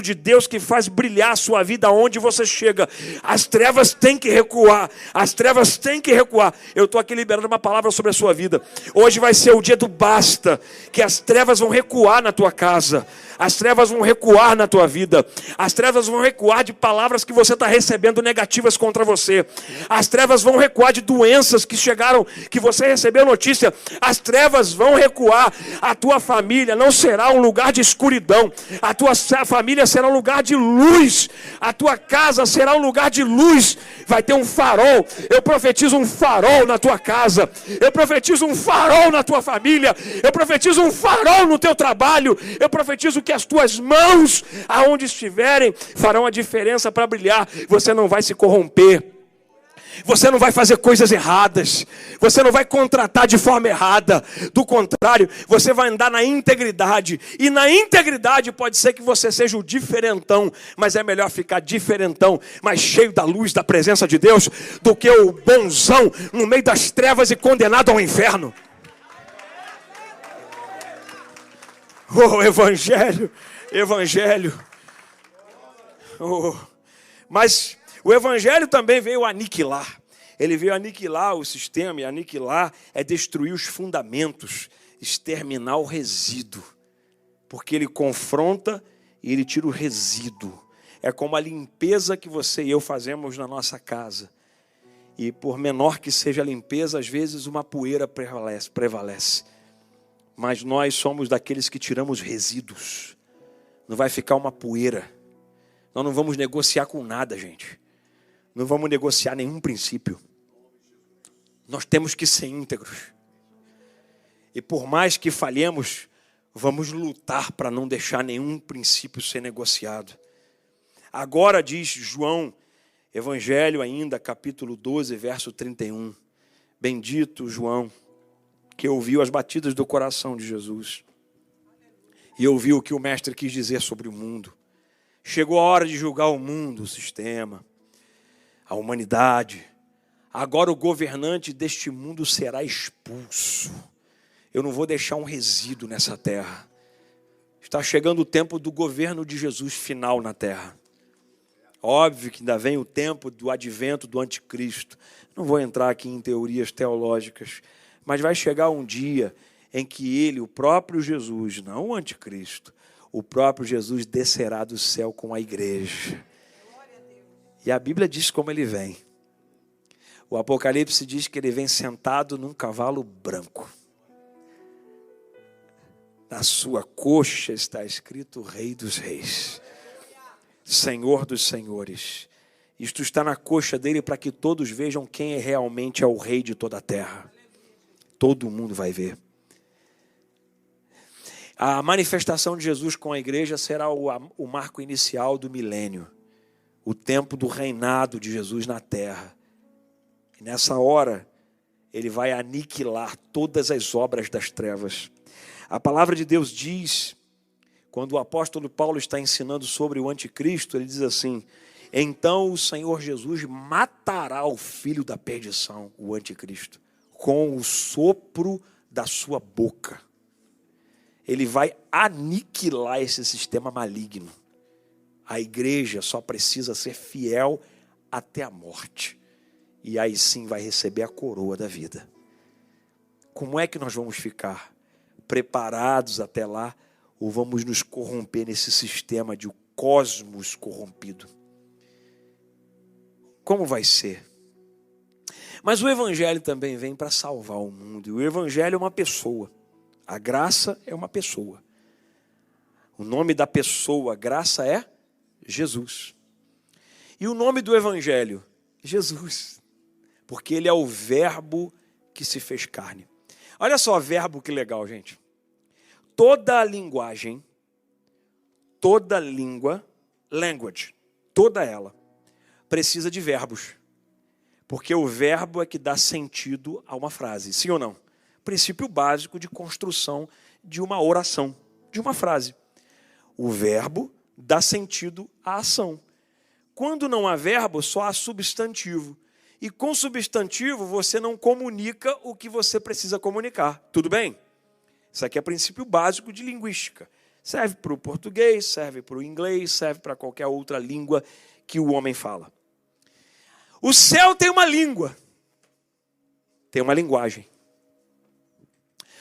Speaker 1: de Deus que faz brilhar a sua vida aonde você chega. As trevas têm que recuar. As trevas têm que recuar. Eu estou aqui liberando uma palavra sobre a sua vida. Hoje vai ser o dia do basta. Que as trevas vão recuar na tua casa. As trevas vão recuar na tua vida. As trevas vão recuar de palavras que você está recebendo negativas contra você. As trevas vão recuar de doenças que chegaram, que você recebeu notícia. As trevas vão recuar. A tua família não será um lugar de escuridão. A tua família será um lugar de luz. A tua casa será um lugar de luz. Vai ter um farol. Eu profetizo um farol na tua casa. Eu profetizo um farol na tua família. Eu profetizo um farol no teu trabalho. Eu profetizo que as tuas mãos, aonde estiverem, farão a diferença para brilhar. Você não vai se corromper. Você não vai fazer coisas erradas. Você não vai contratar de forma errada. Do contrário, você vai andar na integridade. E na integridade pode ser que você seja o diferentão. Mas é melhor ficar diferentão, mas cheio da luz, da presença de Deus, do que o bonzão no meio das trevas e condenado ao inferno. Oh, evangelho. Oh. Mas o evangelho também veio aniquilar. Ele veio aniquilar o sistema, e aniquilar é destruir os fundamentos, exterminar o resíduo. Porque ele confronta e ele tira o resíduo. É como a limpeza que você e eu fazemos na nossa casa. E por menor que seja a limpeza, às vezes uma poeira prevalece. Mas nós somos daqueles que tiramos resíduos. Não vai ficar uma poeira. Nós não vamos negociar com nada, gente. Não vamos negociar nenhum princípio. Nós temos que ser íntegros. E por mais que falhemos, vamos lutar para não deixar nenhum princípio ser negociado. Agora diz João, Evangelho ainda, capítulo 12, verso 31. Bendito João, que ouviu as batidas do coração de Jesus. E ouviu o que o mestre quis dizer sobre o mundo. Chegou a hora de julgar o mundo, o sistema, a humanidade. Agora o governante deste mundo será expulso. Eu não vou deixar um resíduo nessa terra. Está chegando o tempo do governo de Jesus final na terra. Óbvio que ainda vem o tempo do advento do anticristo. Não vou entrar aqui em teorias teológicas, mas vai chegar um dia em que ele, o próprio Jesus, não o anticristo, o próprio Jesus descerá do céu com a igreja. E a Bíblia diz como ele vem. O Apocalipse diz que ele vem sentado num cavalo branco. Na sua coxa está escrito Rei dos Reis, Senhor dos Senhores. Isto está na coxa dele para que todos vejam quem realmente é o Rei de toda a terra. Todo mundo vai ver. A manifestação de Jesus com a igreja será o marco inicial do milênio. O tempo do reinado de Jesus na terra. E nessa hora, ele vai aniquilar todas as obras das trevas. A palavra de Deus diz, quando o apóstolo Paulo está ensinando sobre o anticristo, ele diz assim: então o Senhor Jesus matará o filho da perdição, o anticristo, com o sopro da sua boca. Ele vai aniquilar esse sistema maligno. A igreja só precisa ser fiel até a morte. E aí sim vai receber a coroa da vida. Como é que nós vamos ficar? Preparados até lá? Ou vamos nos corromper nesse sistema de cosmos corrompido? Como vai ser? Mas o evangelho também vem para salvar o mundo. E o evangelho é uma pessoa. A graça é uma pessoa. O nome da pessoa, graça, é Jesus. E o nome do evangelho? Jesus. Porque ele é o verbo que se fez carne. Olha só, verbo que legal, gente. Toda a linguagem, toda língua, language, toda ela, precisa de verbos. Porque o verbo é que dá sentido a uma frase, sim ou não? Princípio básico de construção de uma oração, de uma frase. O verbo dá sentido à ação. Quando não há verbo, só há substantivo. E com substantivo, você não comunica o que você precisa comunicar. Tudo bem? Isso aqui é princípio básico de linguística. Serve para o português, serve para o inglês, serve para qualquer outra língua que o homem fala. O céu tem uma língua. Tem uma linguagem.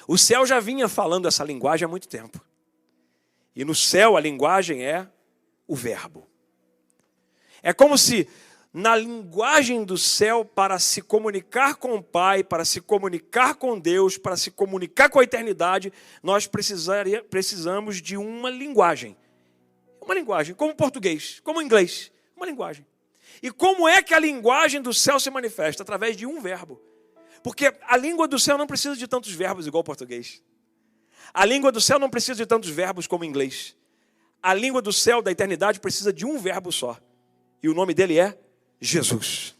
Speaker 1: O céu já vinha falando essa linguagem há muito tempo. E no céu a linguagem é o verbo. É como se na linguagem do céu, para se comunicar com o Pai, para se comunicar com Deus, para se comunicar com a eternidade, nós precisamos de uma linguagem. Uma linguagem, como o português, como o inglês, uma linguagem. E como é que a linguagem do céu se manifesta? Através de um verbo. Porque a língua do céu não precisa de tantos verbos igual o português. A língua do céu não precisa de tantos verbos como o inglês. A língua do céu da eternidade precisa de um verbo só. E o nome dele é Jesus.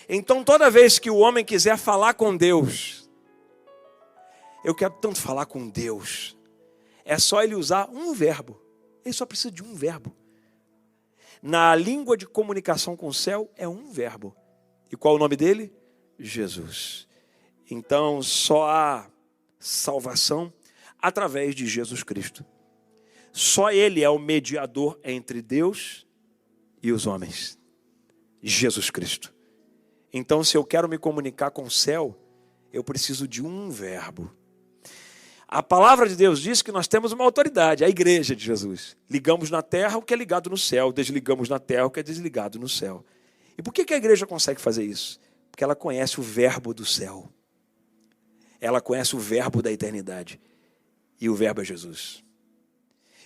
Speaker 1: Então toda vez que o homem quiser falar com Deus, eu quero tanto falar com Deus, é só ele usar um verbo. Ele só precisa de um verbo. Na língua de comunicação com o céu é um verbo. E qual é o nome dele? Jesus. Então só há salvação através de Jesus Cristo. Só ele é o mediador entre Deus e os homens. Jesus Cristo. Então, se eu quero me comunicar com o céu, eu preciso de um verbo. A palavra de Deus diz que nós temos uma autoridade, a igreja de Jesus. Ligamos na terra o que é ligado no céu, desligamos na terra o que é desligado no céu. E por que a igreja consegue fazer isso? Porque ela conhece o verbo do céu. Ela conhece o verbo da eternidade. E o verbo é Jesus.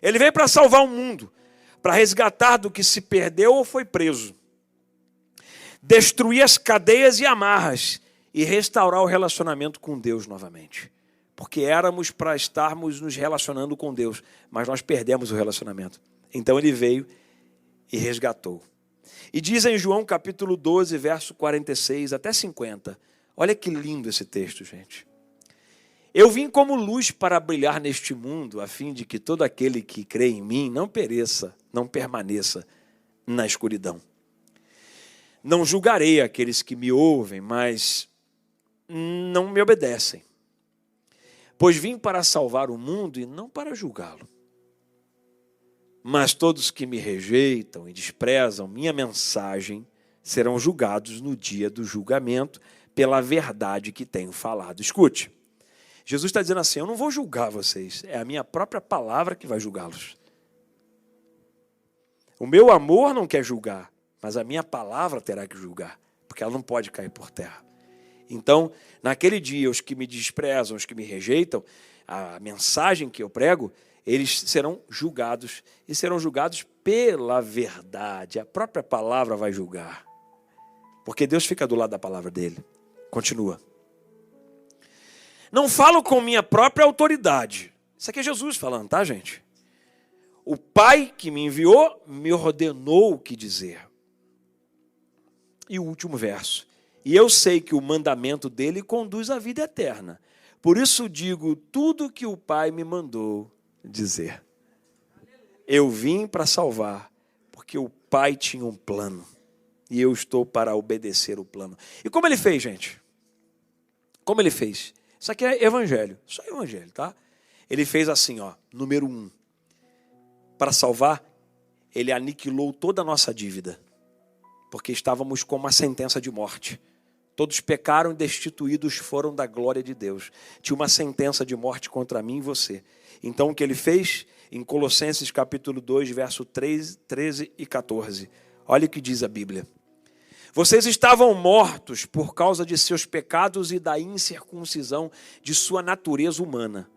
Speaker 1: Ele veio para salvar o mundo, para resgatar do que se perdeu ou foi preso. Destruir as cadeias e amarras e restaurar o relacionamento com Deus novamente. Porque éramos para estarmos nos relacionando com Deus, mas nós perdemos o relacionamento. Então ele veio e resgatou. E diz em João capítulo 12, verso 46 até 50. Olha que lindo esse texto, gente. Eu vim como luz para brilhar neste mundo, a fim de que todo aquele que crê em mim não pereça, não permaneça na escuridão. Não julgarei aqueles que me ouvem, mas não me obedecem. Pois vim para salvar o mundo e não para julgá-lo. Mas todos que me rejeitam e desprezam minha mensagem serão julgados no dia do julgamento pela verdade que tenho falado. Escute, Jesus está dizendo assim, eu não vou julgar vocês, é a minha própria palavra que vai julgá-los. O meu amor não quer julgar, mas a minha palavra terá que julgar, porque ela não pode cair por terra. Então, naquele dia, os que me desprezam, os que me rejeitam, a mensagem que eu prego, eles serão julgados, e serão julgados pela verdade. A própria palavra vai julgar, porque Deus fica do lado da palavra dele. Continua. Não falo com minha própria autoridade. Isso aqui é Jesus falando, tá, gente? O Pai que me enviou me ordenou o que dizer. E o último verso. E eu sei que o mandamento dele conduz à vida eterna. Por isso digo tudo que o Pai me mandou dizer. Eu vim para salvar, porque o Pai tinha um plano. E eu estou para obedecer o plano. E como ele fez, gente? Como ele fez? Isso aqui é evangelho. Só evangelho, tá? Ele fez assim, ó. Número 1. Para salvar, ele aniquilou toda a nossa dívida. Porque estávamos com uma sentença de morte. Todos pecaram e destituídos foram da glória de Deus. Tinha uma sentença de morte contra mim e você. Então o que ele fez? Em Colossenses capítulo 2, verso 13 e 14. Olha o que diz a Bíblia. Vocês estavam mortos por causa de seus pecados e da incircuncisão de sua natureza humana.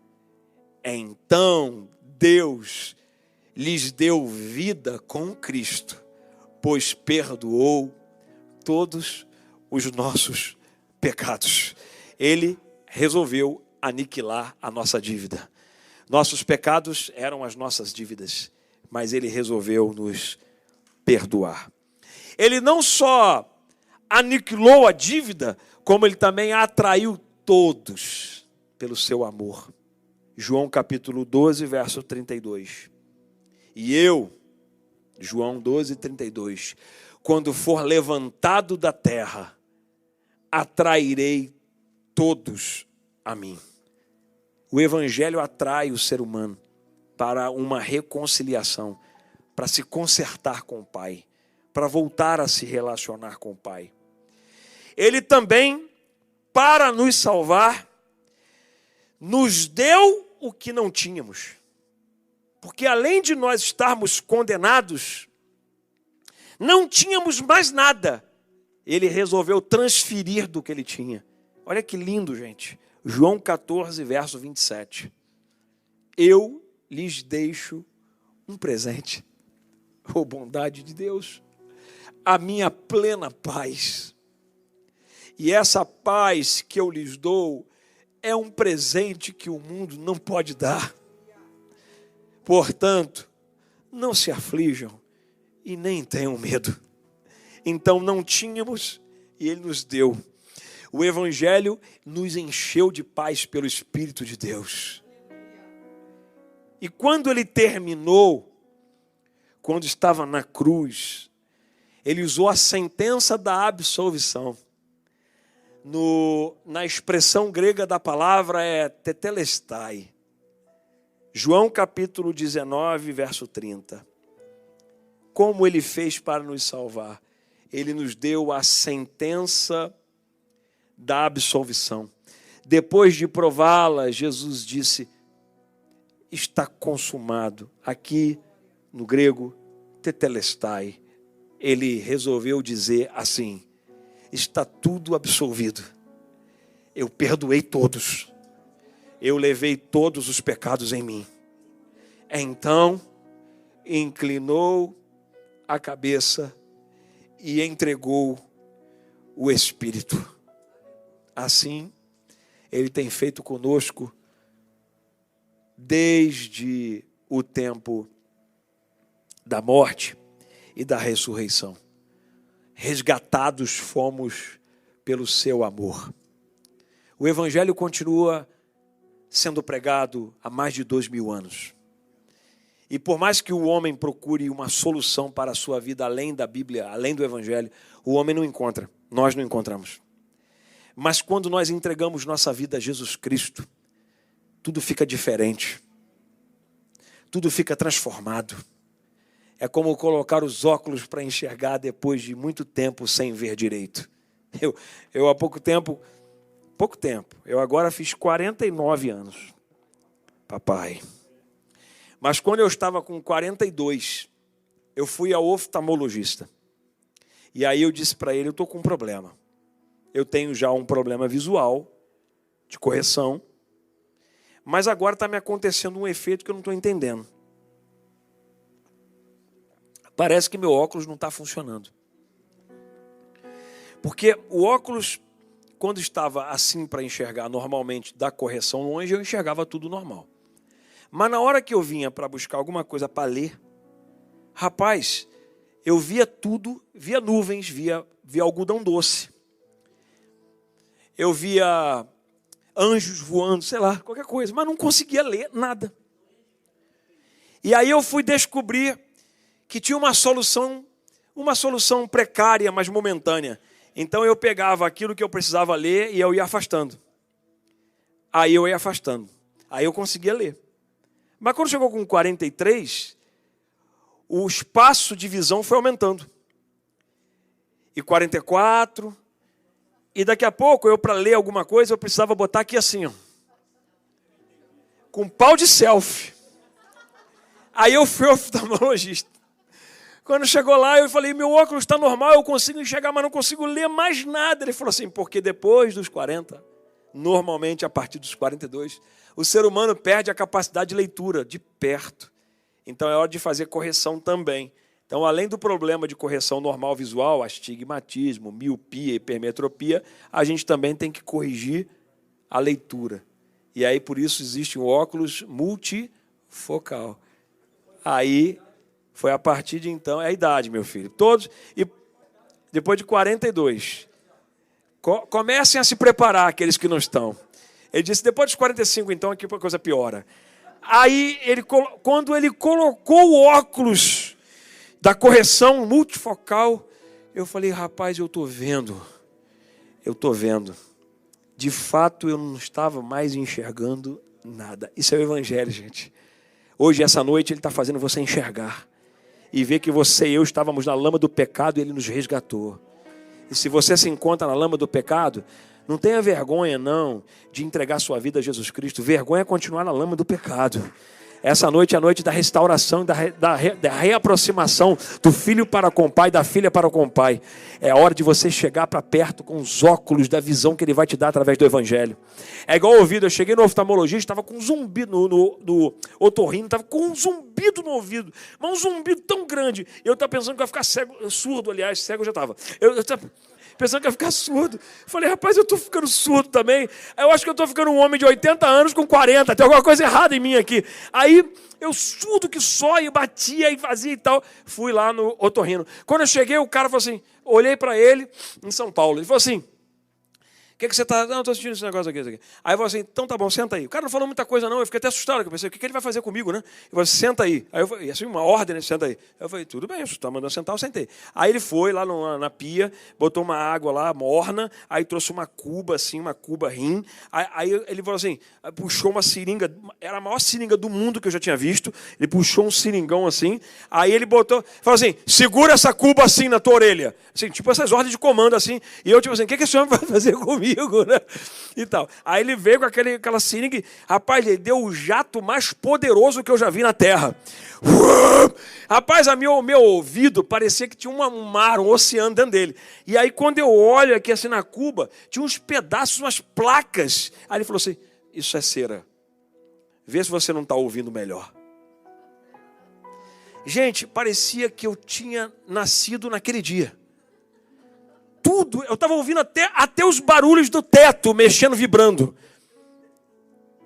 Speaker 1: Então Deus lhes deu vida com Cristo, pois perdoou todos os nossos pecados. Ele resolveu aniquilar a nossa dívida. Nossos pecados eram as nossas dívidas, mas ele resolveu nos perdoar. Ele não só aniquilou a dívida, como ele também atraiu todos pelo seu amor. João capítulo 12, verso 32. E eu, João 12, 32, quando for levantado da terra, atrairei todos a mim. O evangelho atrai o ser humano para uma reconciliação, para se consertar com o Pai, para voltar a se relacionar com o Pai. Ele também, para nos salvar, nos deu o que não tínhamos. Porque além de nós estarmos condenados, não tínhamos mais nada. Ele resolveu transferir do que ele tinha. Olha que lindo, gente. João 14, verso 27. Eu lhes deixo um presente. Oh, bondade de Deus. A minha plena paz. E essa paz que eu lhes dou é um presente que o mundo não pode dar. Portanto, não se aflijam e nem tenham medo. Então não tínhamos e ele nos deu. O evangelho nos encheu de paz pelo Espírito de Deus. E quando ele terminou, quando estava na cruz, ele usou a sentença da absolvição. Na expressão grega da palavra é tetelestai. João capítulo 19, verso 30. Como ele fez para nos salvar? Ele nos deu a sentença da absolvição. Depois de prová-la, Jesus disse, está consumado. Aqui, no grego, tetelestai. Ele resolveu dizer assim, está tudo absolvido. Eu perdoei todos. Eu levei todos os pecados em mim. Então, inclinou a cabeça e entregou o Espírito. Assim, ele tem feito conosco desde o tempo da morte e da ressurreição. Resgatados fomos pelo seu amor. O Evangelho continua sendo pregado há mais de 2000 anos. E por mais que o homem procure uma solução para a sua vida além da Bíblia, além do Evangelho, o homem não encontra, nós não encontramos. Mas quando nós entregamos nossa vida a Jesus Cristo, tudo fica diferente. Tudo fica transformado. é como colocar os óculos para enxergar depois de muito tempo sem ver direito. Eu há pouco tempo, eu agora fiz 49 anos, papai. Mas quando eu estava com 42, eu fui ao oftalmologista. E aí eu disse para ele, eu estou com um problema. Eu tenho já um problema visual, de correção, mas agora está me acontecendo um efeito que eu não estou entendendo. Parece que meu óculos não está funcionando. Porque o óculos, quando estava assim para enxergar normalmente da correção longe, eu enxergava tudo normal. Mas na hora que eu vinha para buscar alguma coisa para ler, rapaz, eu via tudo, via nuvens, via algodão doce. Eu via anjos voando, sei lá, qualquer coisa, mas não conseguia ler nada. E aí eu fui descobrir que tinha uma solução precária, mas momentânea. Então eu pegava aquilo que eu precisava ler e eu ia afastando. Aí eu ia afastando. Aí eu conseguia ler. Mas quando chegou com 43, o espaço de visão foi aumentando. E 44, e daqui a pouco eu, para ler alguma coisa, eu precisava botar aqui assim, ó, com pau de selfie. Aí eu fui ao oftalmologista. Quando chegou lá, eu falei, meu óculos está normal, eu consigo enxergar, mas não consigo ler mais nada. Ele falou assim, porque depois dos 40, normalmente a partir dos 42, o ser humano perde a capacidade de leitura de perto. Então é hora de fazer correção também. Então, além do problema de correção normal visual, astigmatismo, miopia, hipermetropia, a gente também tem que corrigir a leitura. E aí, por isso, existe um óculos multifocal. Aí, foi a partir de então, é a idade, meu filho. Todos, e depois de 42, comecem a se preparar, aqueles que não estão. Ele disse, depois dos 45, então, aqui a coisa piora. Aí, quando ele colocou o óculos da correção multifocal, eu falei, rapaz, eu estou vendo. De fato, eu não estava mais enxergando nada. Isso é o Evangelho, gente. Hoje, essa noite, ele está fazendo você enxergar. E ver que você e eu estávamos na lama do pecado e ele nos resgatou. E se você se encontra na lama do pecado, não tenha vergonha, não, de entregar sua vida a Jesus Cristo. Vergonha é continuar na lama do pecado. Essa noite é a noite da restauração, da reaproximação do filho para com o pai, da filha para com o pai. É a hora de você chegar para perto com os óculos da visão que ele vai te dar através do Evangelho. É igual o ouvido. Eu cheguei no oftalmologista, estava com um zumbido no otorrino, estava com um zumbido no ouvido, mas um zumbido tão grande. Eu estava pensando que eu ia ficar cego, surdo, aliás, cego eu já estava. Eu estava pensando que ia ficar surdo. Falei, rapaz, eu estou ficando surdo também. Eu acho que eu estou ficando um homem de 80 anos com 40. Tem alguma coisa errada em mim aqui. Aí, eu surdo que só, e batia e fazia e tal. Fui lá no otorrino. Quando eu cheguei, o cara falou assim, olhei para ele, em São Paulo. Ele falou assim, o que você está... Não, estou assistindo esse negócio aqui. Aí eu falei assim, então tá bom, senta aí. O cara não falou muita coisa não, eu fiquei até assustado. Eu pensei, o que ele vai fazer comigo, né? Eu falei, senta aí. Aí eu falei, e assim, uma ordem, né? Senta aí. Eu falei, tudo bem, você está mandando sentar, eu sentei. Aí ele foi lá na pia, botou uma água lá, morna, aí trouxe uma cuba, assim, uma cuba rim. Aí ele falou assim, puxou uma seringa, era a maior seringa do mundo que eu já tinha visto. Ele puxou um seringão assim, aí ele botou, falou assim, segura essa cuba assim na tua orelha. Assim, tipo essas ordens de comando assim. E eu tipo assim, o que esse homem vai fazer comigo? Né? E tal. Aí ele veio com aquela seringa, rapaz, ele deu o jato mais poderoso que eu já vi na terra. Rapaz, meu ouvido parecia que tinha um mar, um oceano dentro dele. E aí quando eu olho aqui assim na cuba, tinha uns pedaços, umas placas. Aí ele falou assim, isso é cera. Vê se você não está ouvindo melhor. Gente, parecia que eu tinha nascido naquele dia. Tudo, eu estava ouvindo até os barulhos do teto mexendo, vibrando.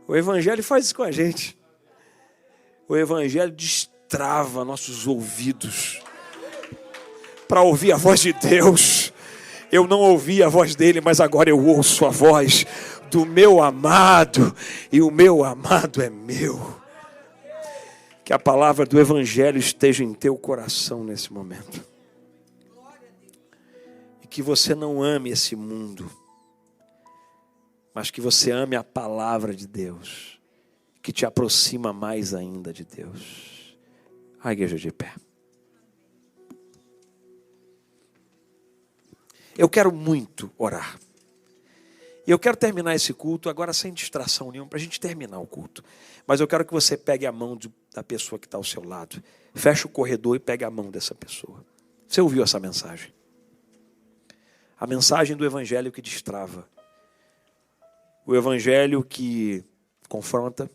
Speaker 1: O Evangelho faz isso com a gente. O Evangelho destrava nossos ouvidos para ouvir a voz de Deus. Eu não ouvi a voz dele, mas agora eu ouço a voz do meu amado, e o meu amado é meu. Que a palavra do Evangelho esteja em teu coração nesse momento. Que você não ame esse mundo, mas que você ame a palavra de Deus, que te aproxima mais ainda de Deus. A igreja de pé. Eu quero muito orar. E eu quero terminar esse culto agora sem distração nenhuma, para a gente terminar o culto. Mas eu quero que você pegue a mão da pessoa que está ao seu lado. Feche o corredor e pegue a mão dessa pessoa. Você ouviu essa mensagem? A mensagem do evangelho que destrava. O evangelho que confronta.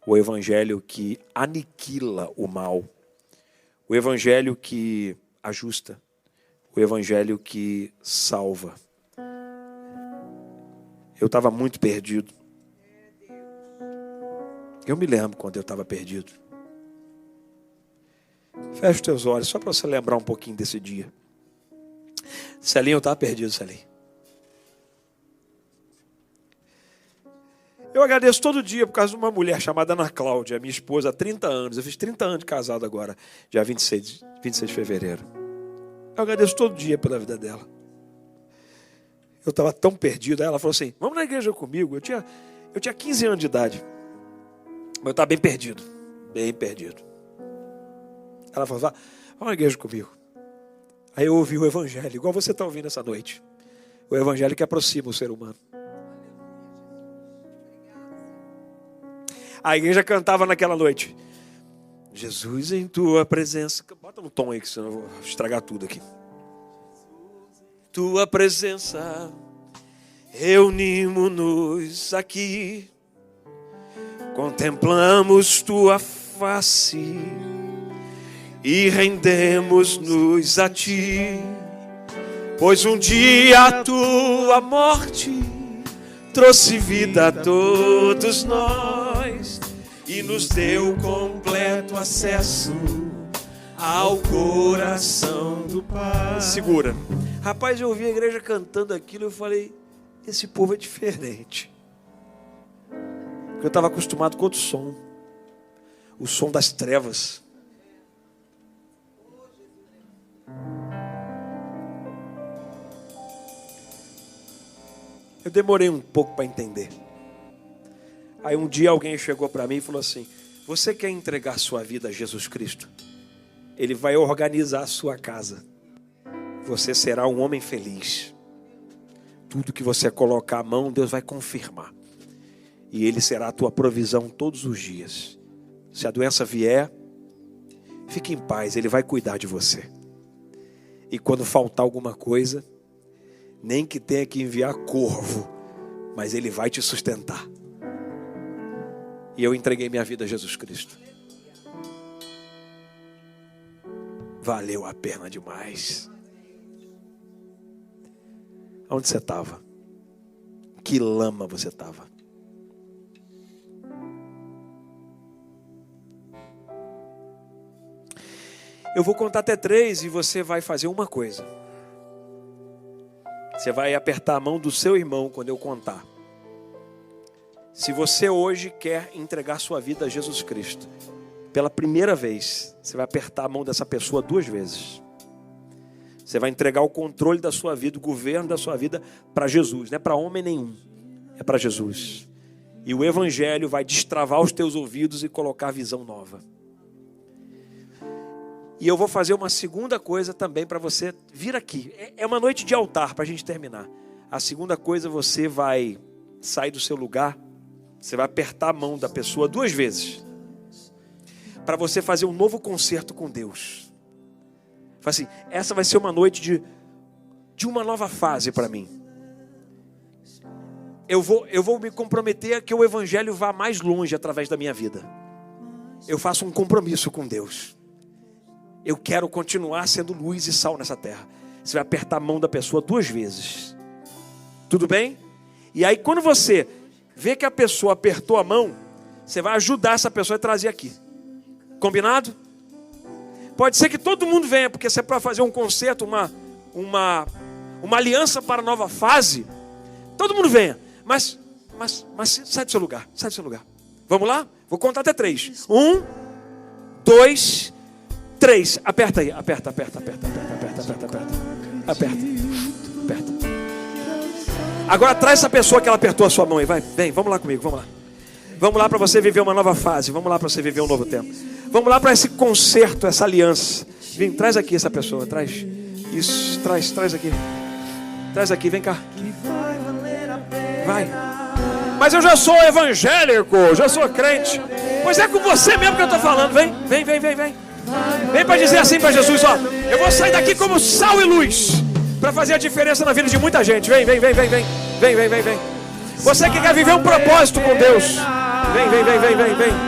Speaker 1: O evangelho que aniquila o mal. O evangelho que ajusta. O evangelho que salva. Eu estava muito perdido. Eu me lembro quando eu estava perdido. Fecha os teus olhos, só para você lembrar um pouquinho desse dia. Celinho, eu estava perdido, Celinho. Eu agradeço todo dia por causa de uma mulher chamada Ana Cláudia, minha esposa, há 30 anos. Eu fiz 30 anos de casado agora, dia 26 de fevereiro. Eu agradeço todo dia pela vida dela. Eu estava tão perdido. Aí ela falou assim, vamos na igreja comigo. Eu tinha 15 anos de idade. Mas eu estava bem perdido. Bem perdido. Ela falou, vamos na igreja comigo. Aí eu ouvi o evangelho, igual você está ouvindo essa noite. O evangelho que aproxima o ser humano. A igreja cantava naquela noite. Jesus em tua presença. Bota no tom aí, que senão eu vou estragar tudo aqui. Tua presença, reunimos-nos aqui, contemplamos tua face e rendemos-nos a ti, pois um dia a tua morte trouxe vida a todos nós e nos deu completo acesso ao coração do Pai. Segura. Rapaz, eu ouvi a igreja cantando aquilo e eu falei, esse povo é diferente. Porque eu estava acostumado com outro som. O som das trevas. Eu demorei um pouco para entender. Aí um dia alguém chegou para mim e falou assim, você quer entregar sua vida a Jesus Cristo? Ele vai organizar a sua casa. Você será um homem feliz. Tudo que você colocar a mão, Deus vai confirmar. E Ele será a tua provisão todos os dias. Se a doença vier, fique em paz, Ele vai cuidar de você. E quando faltar alguma coisa, nem que tenha que enviar corvo, mas Ele vai te sustentar. E eu entreguei minha vida a Jesus Cristo. Valeu a pena demais. Onde você estava? Que lama você estava? Eu vou contar até 3 e você vai fazer uma coisa. Você vai apertar a mão do seu irmão quando eu contar. Se você hoje quer entregar sua vida a Jesus Cristo, pela primeira vez, você vai apertar a mão dessa pessoa 2 vezes. Você vai entregar o controle da sua vida, o governo da sua vida para Jesus. Não é para homem nenhum, é para Jesus. E o evangelho vai destravar os teus ouvidos e colocar visão nova. E eu vou fazer uma segunda coisa também para você vir aqui. É uma noite de altar para a gente terminar. A segunda coisa, você vai sair do seu lugar, você vai apertar a mão da pessoa 2 vezes. Para você fazer um novo concerto com Deus. Fala assim, essa vai ser uma noite de uma nova fase para mim. Eu vou me comprometer a que o evangelho vá mais longe através da minha vida. Eu faço um compromisso com Deus. Eu quero continuar sendo luz e sal nessa terra. Você vai apertar a mão da pessoa 2 vezes. Tudo bem? E aí quando você vê que a pessoa apertou a mão, você vai ajudar essa pessoa a trazer aqui. Combinado? Pode ser que todo mundo venha, porque se é para fazer um concerto, uma aliança para a nova fase, todo mundo venha. Mas sai do seu lugar, sai do seu lugar. Vamos lá? Vou contar até 3. 1, 2, 3. Aperta aí, aperta. Agora traz essa pessoa que ela apertou a sua mão aí, vai, vem, vamos lá comigo, vamos lá. Vamos lá para você viver uma nova fase, vamos lá para você viver um novo tempo. Vamos lá para esse concerto, essa aliança. Vem, traz aqui essa pessoa, traz. Isso, traz aqui. Traz aqui, vem cá. Vai. Mas eu já sou evangélico, já sou crente. Pois é com você mesmo que eu estou falando. Vem. Vem para dizer assim para Jesus, ó. Eu vou sair daqui como sal e luz, para fazer a diferença na vida de muita gente. Vem. Você que quer viver um propósito com Deus. Vem.